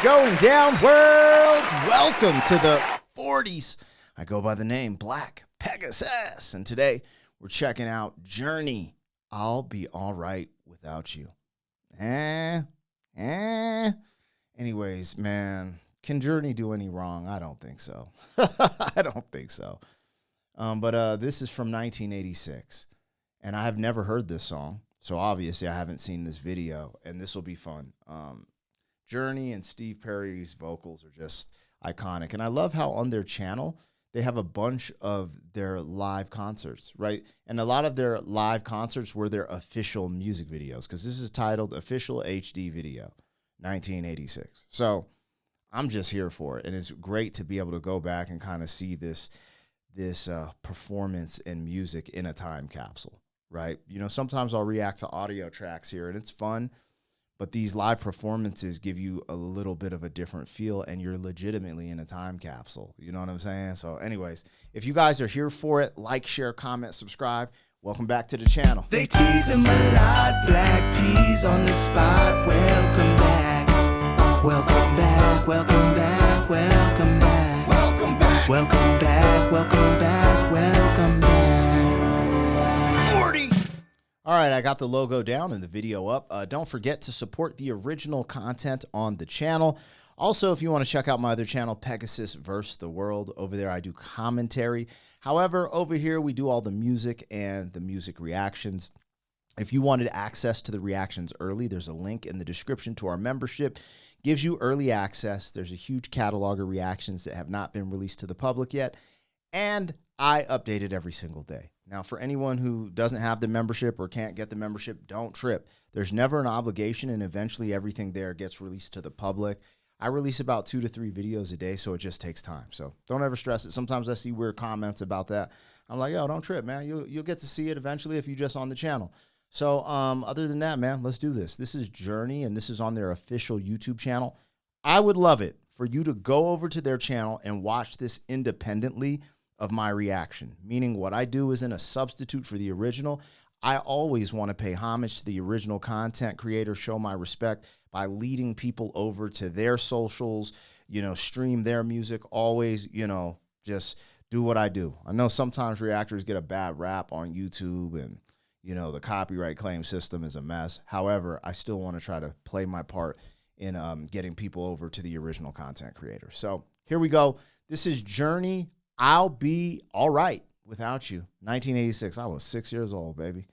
going down, world? Welcome to the 40s. I go by the name Black Pegasus, and today we're checking out Journey. I'll be all right without you. Anyways, man, can Journey do any wrong? I don't think so. I don't think so. But this is from 1986, and I have never heard this song, so obviously I haven't seen this video, and this will be fun. Journey and Steve Perry's vocals are just iconic, and I love how on their channel they have a bunch of their live concerts, right? And a lot of their live concerts were their official music videos, because this is titled Official HD Video 1986. So I'm just here for it, and it's great to be able to go back and kind of see this performance and music in a time capsule, right? You know, sometimes I'll react to audio tracks here, and it's fun, but these live performances give you a little bit of a different feel, and you're legitimately in a time capsule. You know what I'm saying? So anyways, if you guys are here for it, like, share, comment, subscribe. Welcome back to the channel. They tease him a lot, black peas on the spot. Welcome back, welcome back, welcome back, welcome back, welcome back, welcome back, welcome back, welcome back. 40. All right, I got the logo down and the video up. Don't forget to support the original content on the channel. Also, if you want to check out my other channel, Pegasus vs. the World, over there I do commentary. However, over here we do all the music and the music reactions. If you wanted access to the reactions early, there's a link in the description to our membership. Gives you early access. There's a huge catalog of reactions that have not been released to the public yet. And I update it every single day. Now, for anyone who doesn't have the membership or can't get the membership, don't trip. There's never an obligation, and eventually everything there gets released to the public. I release about 2 to 3 videos a day, so it just takes time. So don't ever stress it. Sometimes I see weird comments about that. I'm like, yo, don't trip, man. You'll get to see it eventually if you're just on the channel. So other than that, man, let's do this. This is Journey, and this is on their official YouTube channel. I would love it for you to go over to their channel and watch this independently of my reaction, meaning what I do isn't a substitute for the original. I always want to pay homage to the original content creator, show my respect by leading people over to their socials, you know, stream their music, always, you know, just do what I do. I know sometimes reactors get a bad rap on YouTube, and, you know, the copyright claim system is a mess. However, I still want to try to play my part in getting people over to the original content creator. So here we go. This is Journey. I'll be all right without you. 1986. I was 6 years old, baby.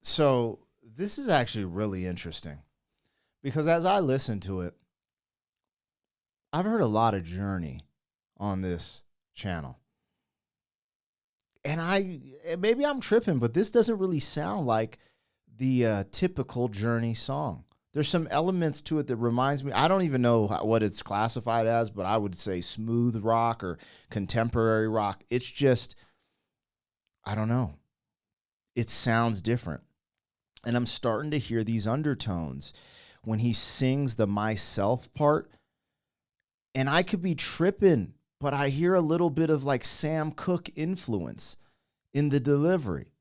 So this is actually really interesting because as I listen to it, I've heard a lot of Journey on this channel. And maybe I'm tripping, but this doesn't really sound like the typical Journey song. There's some elements to it that reminds me, I don't even know what it's classified as, but I would say smooth rock or contemporary rock. It's just, I don't know. It sounds different. And I'm starting to hear these undertones when he sings the myself part. And I could be tripping, but I hear a little bit of like Sam Cooke influence in the delivery.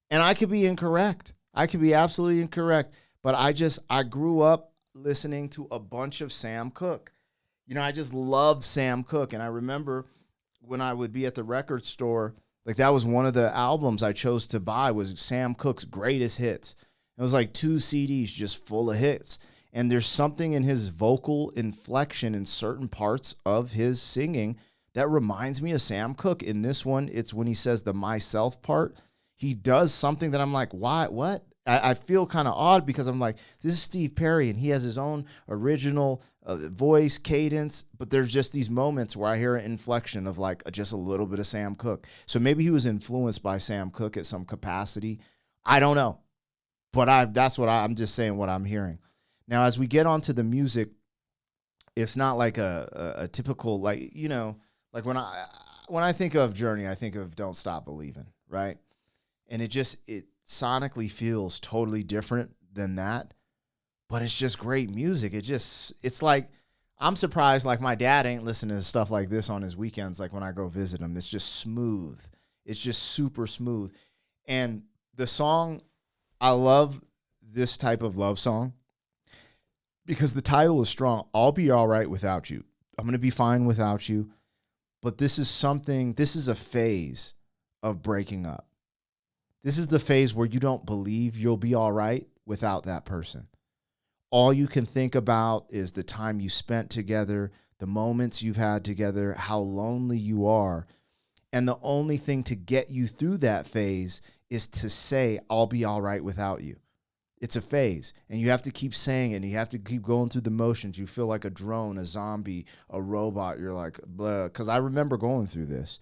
And I could be incorrect. I could be absolutely incorrect. But I grew up listening to a bunch of Sam Cooke. You know, I just loved Sam Cooke. And I remember when I would be at the record store, like that was one of the albums I chose to buy was Sam Cooke's Greatest Hits. It was like 2 CDs just full of hits. And there's something in his vocal inflection in certain parts of his singing that reminds me of Sam Cooke. In this one, it's when he says the myself part. He does something that I'm like, why? What? I feel kind of odd because I'm like, this is Steve Perry and he has his own original voice, cadence, but there's just these moments where I hear an inflection of like just a little bit of Sam Cooke. So maybe he was influenced by Sam Cooke at some capacity. I don't know, but I'm just saying what I'm hearing. Now, as we get onto the music, it's not like a typical, like, you know, like when I think of Journey, I think of Don't Stop Believing, right? And it sonically feels totally different than that, but it's just great music. It's like, I'm surprised like my dad ain't listening to stuff like this on his weekends, like when I go visit him. It's just smooth. It's just super smooth. And the song, I love this type of love song because the title is strong. I'll be all right without you. I'm going to be fine without you. But this is a phase of breaking up. This is the phase where you don't believe you'll be all right without that person. All you can think about is the time you spent together, the moments you've had together, how lonely you are. And the only thing to get you through that phase is to say, I'll be all right without you. It's a phase, and you have to keep saying it, and you have to keep going through the motions. You feel like a drone, a zombie, a robot. You're like, blah. Because I remember going through this.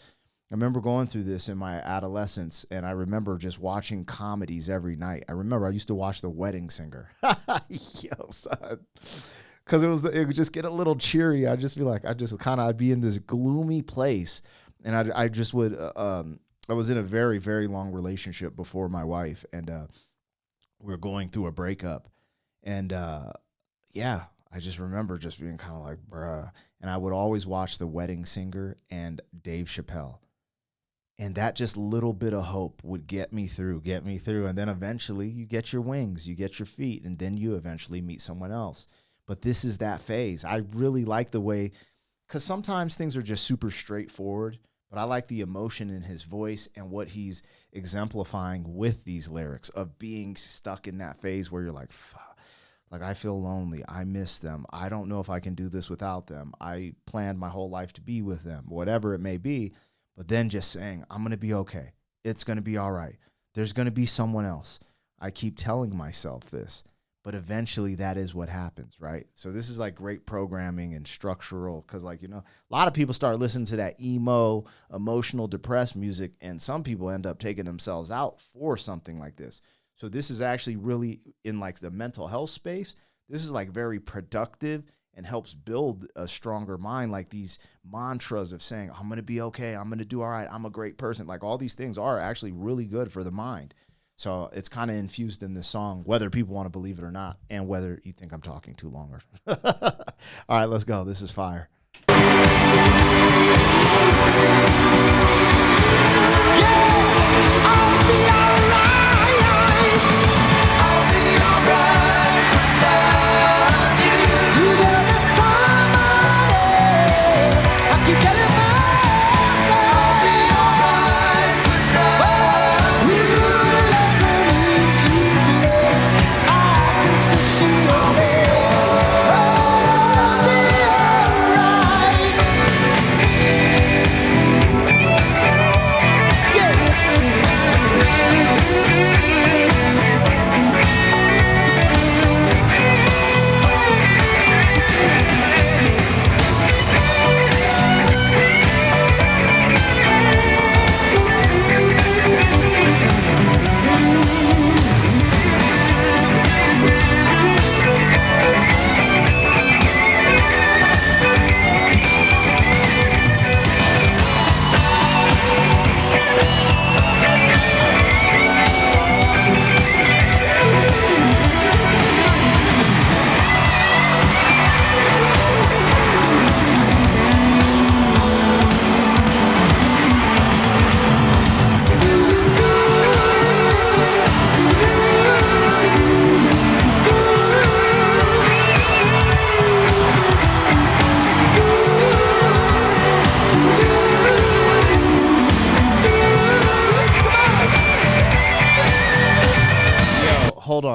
I remember going through this in my adolescence, and I remember just watching comedies every night. I remember I used to watch The Wedding Singer. Yo, son. Because it would just get a little cheery. I'd just be like, I'd be in this gloomy place, and I just would, I was in a very, very long relationship before my wife, and we were going through a breakup, and yeah, I just remember just being kind of like, bruh, and I would always watch The Wedding Singer and Dave Chappelle. And that just little bit of hope would get me through. And then eventually you get your wings, you get your feet, and then you eventually meet someone else. But this is that phase. I really like the way, because sometimes things are just super straightforward, but I like the emotion in his voice and what he's exemplifying with these lyrics of being stuck in that phase where you're like, fuck, like I feel lonely. I miss them. I don't know if I can do this without them. I planned my whole life to be with them, whatever it may be. But then just saying, I'm going to be okay. It's going to be all right. There's going to be someone else. I keep telling myself this, but eventually that is what happens, right? So this is like great programming and structural because, like, you know, a lot of people start listening to that emo, emotional, depressed music, and some people end up taking themselves out for something like this. So this is actually really in like the mental health space. This is like very productive and helps build a stronger mind, like these mantras of saying, I'm going to be okay. I'm going to do all right. I'm a great person. Like all these things are actually really good for the mind. So it's kind of infused in this song, whether people want to believe it or not, and whether you think I'm talking too long. All right, let's go. This is fire.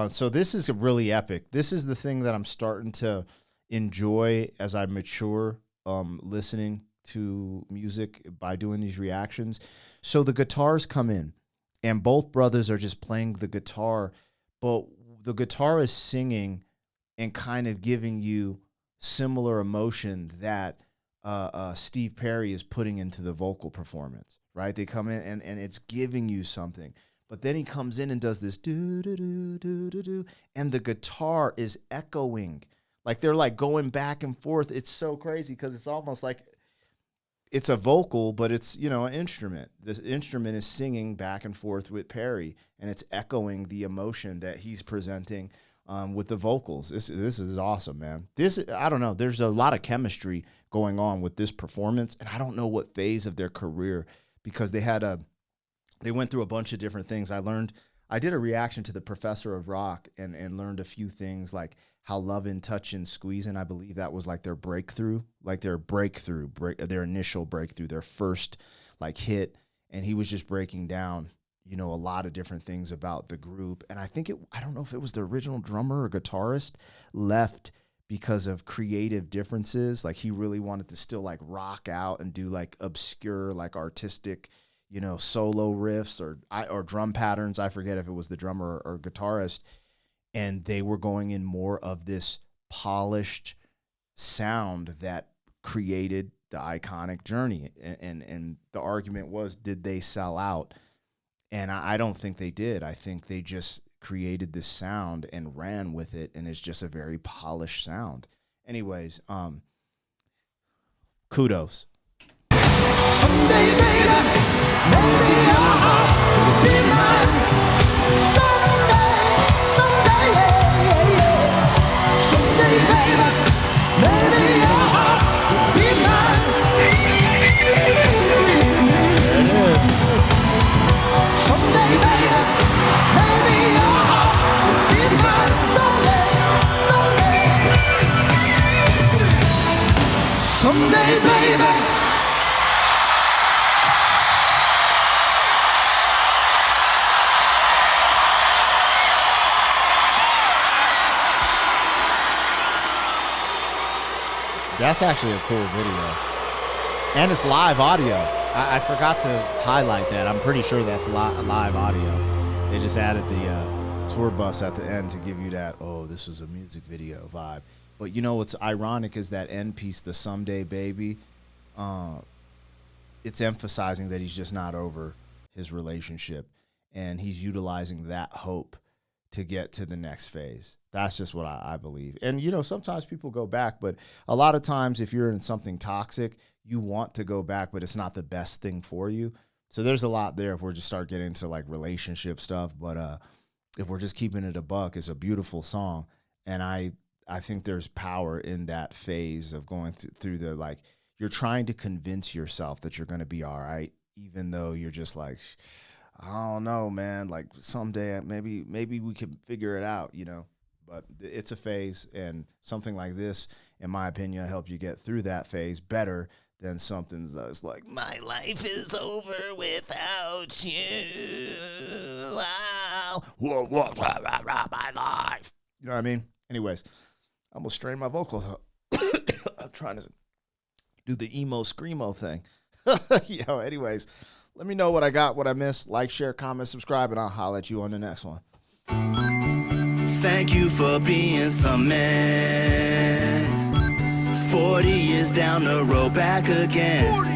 So this is really epic. This is the thing that I'm starting to enjoy as I mature, listening to music by doing these reactions. So the guitars come in, and both brothers are just playing the guitar, but the guitar is singing and kind of giving you similar emotion that Steve Perry is putting into the vocal performance, right? They come in and it's giving you something. But then he comes in and does this do do do do do do, and the guitar is echoing, like they're like going back and forth. It's so crazy because it's almost like it's a vocal, but it's, you know, an instrument. This instrument is singing back and forth with Perry, and it's echoing the emotion that he's presenting with the vocals. This is awesome, man. I don't know. There's a lot of chemistry going on with this performance, and I don't know what phase of their career, because they went through a bunch of different things. I did a reaction to the Professor of Rock and learned a few things, like how Lovin', Touchin', Squeezin', I believe that was like their breakthrough, their initial breakthrough, their first like hit. And he was just breaking down, you know, a lot of different things about the group. And I don't know if it was the original drummer or guitarist left because of creative differences. Like he really wanted to still like rock out and do like obscure, like artistic, you know, solo riffs or drum patterns. I forget if it was the drummer or guitarist. And they were going in more of this polished sound that created the iconic Journey. And the argument was, did they sell out? And I don't think they did. I think they just created this sound and ran with it, and it's just a very polished sound. Anyways, kudos. Someday, baby, maybe your heart will be mine. Someday, yeah, yeah. Someday, baby, maybe your heart will be mine. There it is. Someday, baby, maybe your heart will be mine. Someday, baby. That's actually a cool video. And it's live audio. I forgot to highlight that. I'm pretty sure that's live audio. They just added the tour bus at the end to give you that, oh, this was a music video vibe. But you know what's ironic is that end piece, the Someday Baby, it's emphasizing that he's just not over his relationship. And he's utilizing that hope to get to the next phase. That's just what I believe. And, you know, sometimes people go back, but a lot of times if you're in something toxic, you want to go back, but it's not the best thing for you. So there's a lot there if we're just start getting into like relationship stuff. But if we're just keeping it a buck, it's a beautiful song. And I think there's power in that phase of going through the, like, you're trying to convince yourself that you're going to be all right, even though you're just like, I don't know, man, like someday maybe we can figure it out, you know. But it's a phase, and something like this, in my opinion, will help you get through that phase better than something that's like, my life is over without you. Wow. My life. You know what I mean? Anyways, I almost strained my vocals up. I'm trying to do the emo screamo thing. Yo, anyways, let me know what I got, what I missed. Like, share, comment, subscribe, and I'll holler at you on the next one. Thank you for being some man. 40 years down the road, back again.